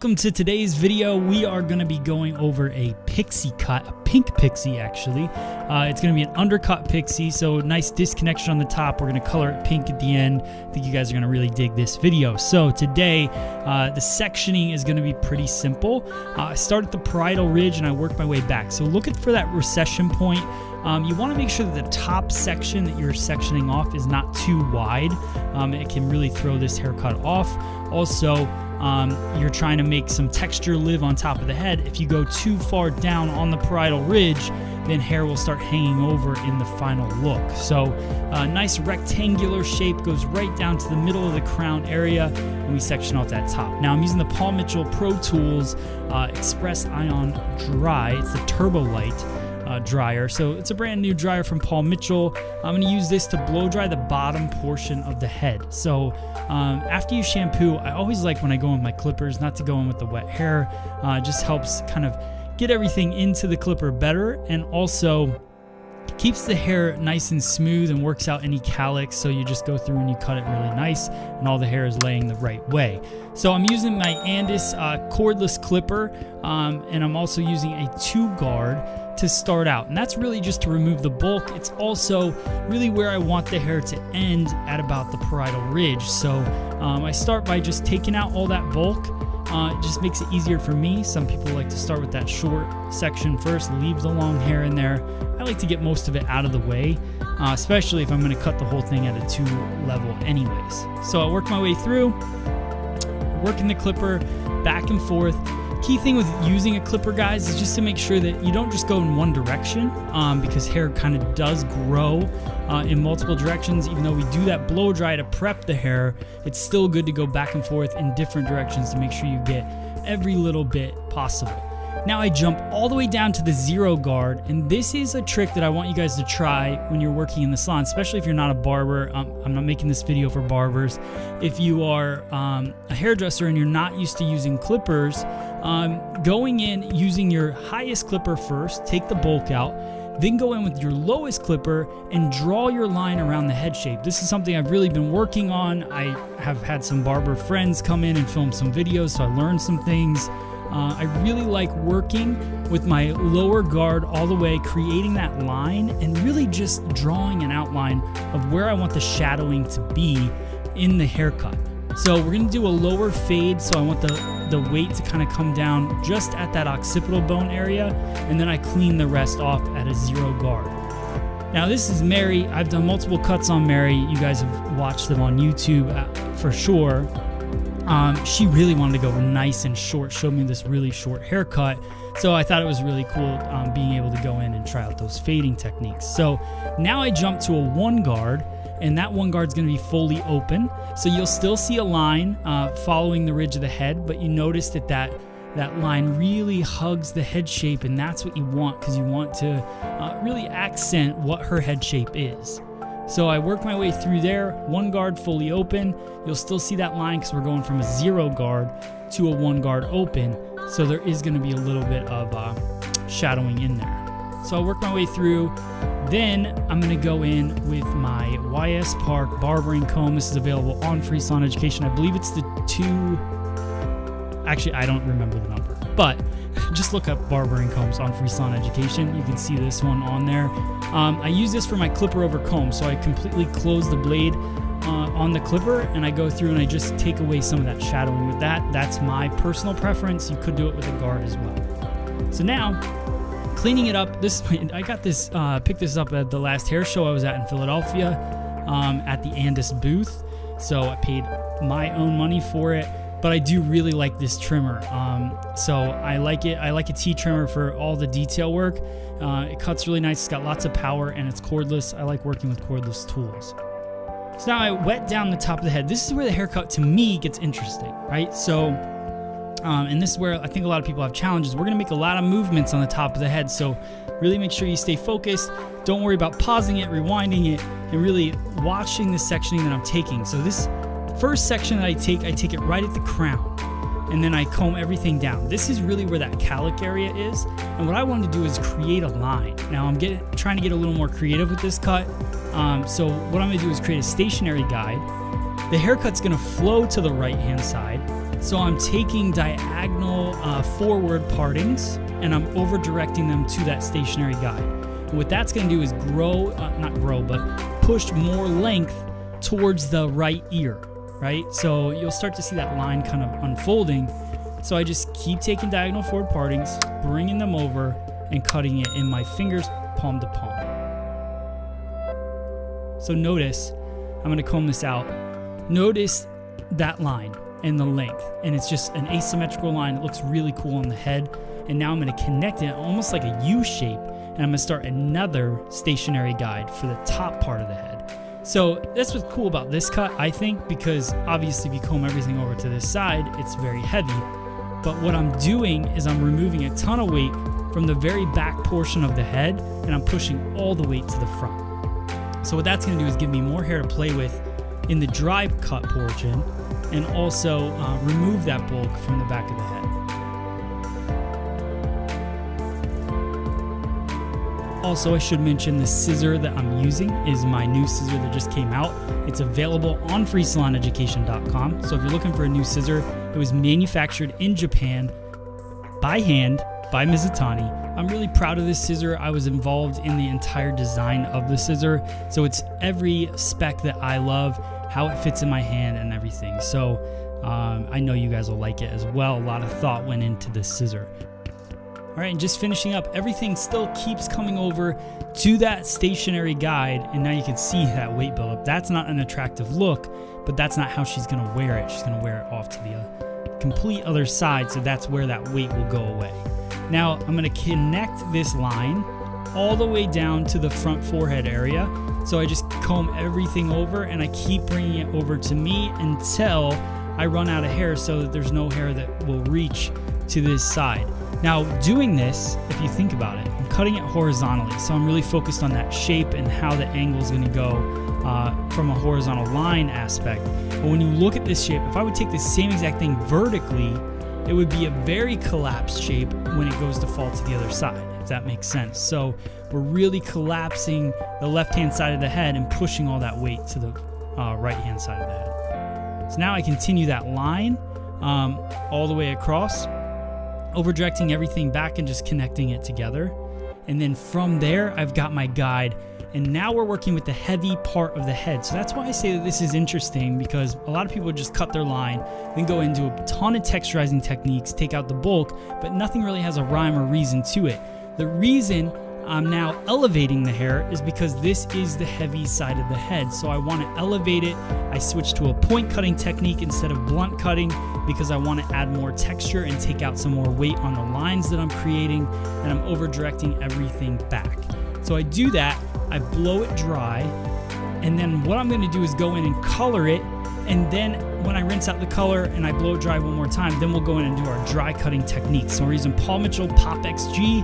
Welcome to today's video. We are going to be going over a pixie cut, a pink pixie actually. It's going to be an undercut pixie, so nice disconnection on the top. We're going to color it pink at the end. I think you guys are going to really dig this video. So today, the sectioning is going to be pretty simple. I start at the parietal ridge and I work my way back. So looking for that recession point. You want to make sure that the top section that you're sectioning off is not too wide. It can really throw this haircut off. Also, you're trying to make some texture live on top of the head. If you go too far down on the parietal ridge, then hair will start hanging over in the final look. So a nice rectangular shape goes right down to the middle of the crown area, and we section off that top. Now I'm using the Paul Mitchell Pro Tools Express Ion Dry. It's the Turbo Light dryer. So it's a brand new dryer from Paul Mitchell. I'm going to use this to blow dry the bottom portion of the head. So after you shampoo, I always like when I go in with my clippers not to go in with the wet hair. It just helps kind of get everything into the clipper better, and also keeps the hair nice and smooth and works out any cowlicks. So you just go through and you cut it really nice and all the hair is laying the right way. So I'm using my Andis cordless clipper, and I'm also using a 2-guard to start out, and that's really just to remove the bulk. It's also really where I want the hair to end at about the parietal ridge. So I start by just taking out all that bulk. It just makes it easier for me. Some people like to start with that short section first, leave the long hair in there. I like to get most of it out of the way, especially if I'm going to cut the whole thing at a 2 level anyways. So I work my way through, working the clipper back and forth. Key thing with using a clipper, guys, is just to make sure that you don't just go in one direction, because hair kind of does grow in multiple directions. Even though we do that blow dry to prep the hair, it's still good to go back and forth in different directions to make sure you get every little bit possible. Now I jump all the way down to the 0-guard, and this is a trick that I want you guys to try when you're working in the salon, especially if you're not a barber. I'm not making this video for barbers. If you are a hairdresser and you're not used to using clippers, going in using your highest clipper first, take the bulk out, then go in with your lowest clipper and draw your line around the head shape. This is something I've really been working on. I have had some barber friends come in and film some videos, so I learned some things. I really like working with my lower guard all the way, creating that line and really just drawing an outline of where I want the shadowing to be in the haircut. So we're going to do a lower fade, so I want the weight to kind of come down just at that occipital bone area, and then I clean the rest off at a 0-guard. Now this is Mary. I've done multiple cuts on Mary. You guys have watched them on YouTube for sure. She really wanted to go nice and short, showed me this really short haircut. So I thought it was really cool being able to go in and try out those fading techniques. So now I jump to a 1-guard, and that 1-guard is going to be fully open. So you'll still see a line following the ridge of the head, but you notice that that line really hugs the head shape, and that's what you want, because you want to really accent what her head shape is. So I work my way through there, 1-guard fully open. You'll still see that line because we're going from a 0-guard to a 1-guard open. So there is going to be a little bit of shadowing in there. So I work my way through. Then I'm going to go in with my YS Park barbering comb. This is available on Free Salon Education. I believe it's the 2... Actually, I don't remember the number. But just look up barbering combs on Free Salon Education. You can see this one on there. I use this for my clipper over comb, so I completely close the blade on the clipper, and I go through and I just take away some of that shadowing with that. That's my personal preference. You could do it with a guard as well. So now, cleaning it up. I got this, picked this up at the last hair show I was at in Philadelphia, at the Andis booth. So I paid my own money for it. But I do really like this trimmer. So I like it. I like a T-trimmer for all the detail work. It cuts really nice. It's got lots of power, and it's cordless. I like working with cordless tools. So now I wet down the top of the head. This is where the haircut, to me, gets interesting, right? So, and this is where I think a lot of people have challenges. We're gonna make a lot of movements on the top of the head. So really make sure you stay focused. Don't worry about pausing it, rewinding it, and really watching the sectioning that I'm taking. So this first section that I take it right at the crown, and then I comb everything down. This is really where that cowlick area is, and what I wanted to do is create a line. Now I'm trying to get a little more creative with this cut, so what I'm going to do is create a stationary guide. The haircut's going to flow to the right hand side, So I'm taking diagonal forward partings and I'm over directing them to that stationary guide. And what that's going to do is push more length towards the right ear, right? So you'll start to see that line kind of unfolding. So I just keep taking diagonal forward partings, bringing them over and cutting it in my fingers palm to palm. So notice, I'm going to comb this out. Notice that line and the length, and it's just an asymmetrical line. It looks really cool on the head. And now I'm going to connect it almost like a U shape, and I'm going to start another stationary guide for the top part of the head. So that's what's cool about this cut, I think, because obviously if you comb everything over to this side, it's very heavy. But what I'm doing is I'm removing a ton of weight from the very back portion of the head, and I'm pushing all the weight to the front. So what that's going to do is give me more hair to play with in the dry cut portion, and also remove that bulk from the back of the head. Also, I should mention the scissor that I'm using is my new scissor that just came out. It's available on freesaloneducation.com. So if you're looking for a new scissor, it was manufactured in Japan by hand by Mizutani. I'm really proud of this scissor. I was involved in the entire design of the scissor. So it's every spec that I love, how it fits in my hand and everything. So I know you guys will like it as well. A lot of thought went into this scissor. All right, and just finishing up, everything still keeps coming over to that stationary guide, and now you can see that weight buildup. That's not an attractive look, but that's not how she's gonna wear it. She's gonna wear it off to the complete other side, so that's where that weight will go away. Now, I'm gonna connect this line all the way down to the front forehead area. So I just comb everything over, and I keep bringing it over to me until I run out of hair, so that there's no hair that will reach to this side. Now, doing this, if you think about it, I'm cutting it horizontally, so I'm really focused on that shape and how the angle is going to go from a horizontal line aspect. But when you look at this shape, if I would take the same exact thing vertically, it would be a very collapsed shape when it goes to fall to the other side, if that makes sense. So we're really collapsing the left-hand side of the head and pushing all that weight to the right-hand side of the head. So now I continue that line all the way across, over directing everything back and just connecting it together. And then from there, I've got my guide. And now we're working with the heavy part of the head. So that's why I say that this is interesting, because a lot of people just cut their line, then go into a ton of texturizing techniques, take out the bulk, but nothing really has a rhyme or reason to it. The reason I'm now elevating the hair is because this is the heavy side of the head. So I want to elevate it. I switched to a point cutting technique instead of blunt cutting because I want to add more texture and take out some more weight on the lines that I'm creating, and I'm over directing everything back. So I do that, I blow it dry, and then what I'm going to do is go in and color it, and then when I rinse out the color and I blow it dry one more time, then we'll go in and do our dry cutting technique. So we're using Paul Mitchell Pop XG.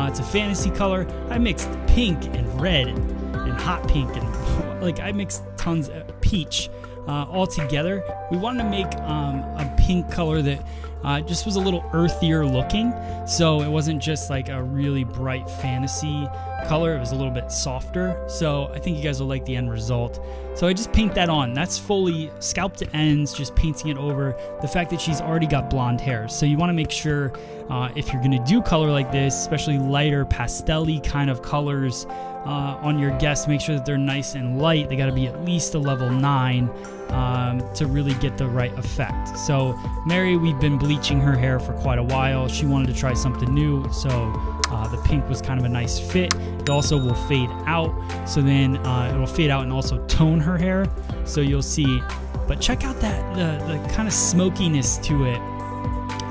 It's a fantasy color. I mixed pink and red and hot pink, and like I mixed tons of peach all together. We wanted to make a pink color that just was a little earthier looking, so it wasn't just like a really bright fantasy color. It was a little bit softer, so I think you guys will like the end result. So I just paint that on. That's fully scalp to ends, just painting it over the fact that she's already got blonde hair. So you want to make sure if you're going to do color like this, especially lighter pastel-y kind of colors on your guests, make sure that they're nice and light. They got to be at least a level 9 to really get the right effect. So Mary, we've been bleaching her hair for quite a while. She wanted to try something new, so the pink was kind of a nice fit. It also will fade out, so then it'll fade out and also tone her hair, so you'll see. But check out that the kind of smokiness to it.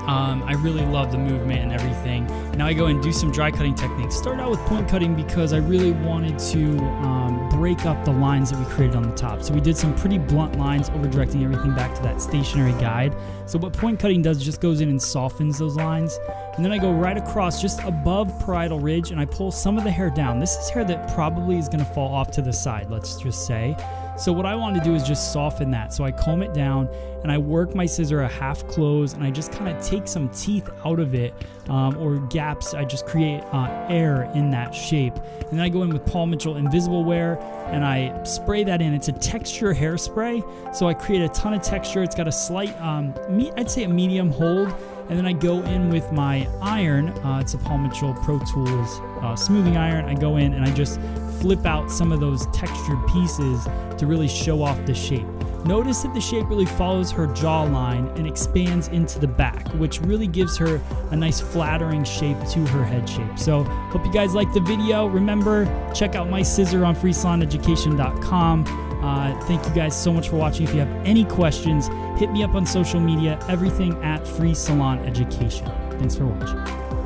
I really love the movement and everything. Now I go and do some dry cutting techniques. Start out with point cutting because I really wanted to break up the lines that we created on the top. So we did some pretty blunt lines, over directing everything back to that stationary guide. So what point cutting does is just goes in and softens those lines. And then I go right across just above parietal ridge and I pull some of the hair down. This is hair that probably is going to fall off to the side, let's just say. So what I want to do is just soften that. So I comb it down and I work my scissor a half close, and I just kind of take some teeth out of it, or gaps. I just create air in that shape. And then I go in with Paul Mitchell Invisible Wear and I spray that in. It's a texture hairspray, so I create a ton of texture. It's got a slight, I'd say a medium hold. And then I go in with my iron. It's a Paul Mitchell Pro Tools smoothing iron. I go in and I just flip out some of those textured pieces to really show off the shape. Notice that the shape really follows her jawline and expands into the back, which really gives her a nice flattering shape to her head shape. So hope you guys liked the video. Remember, check out my scissor on freesaloneducation.com. Thank you guys so much for watching. If you have any questions, hit me up on social media, everything at Free Salon Education. Thanks for watching.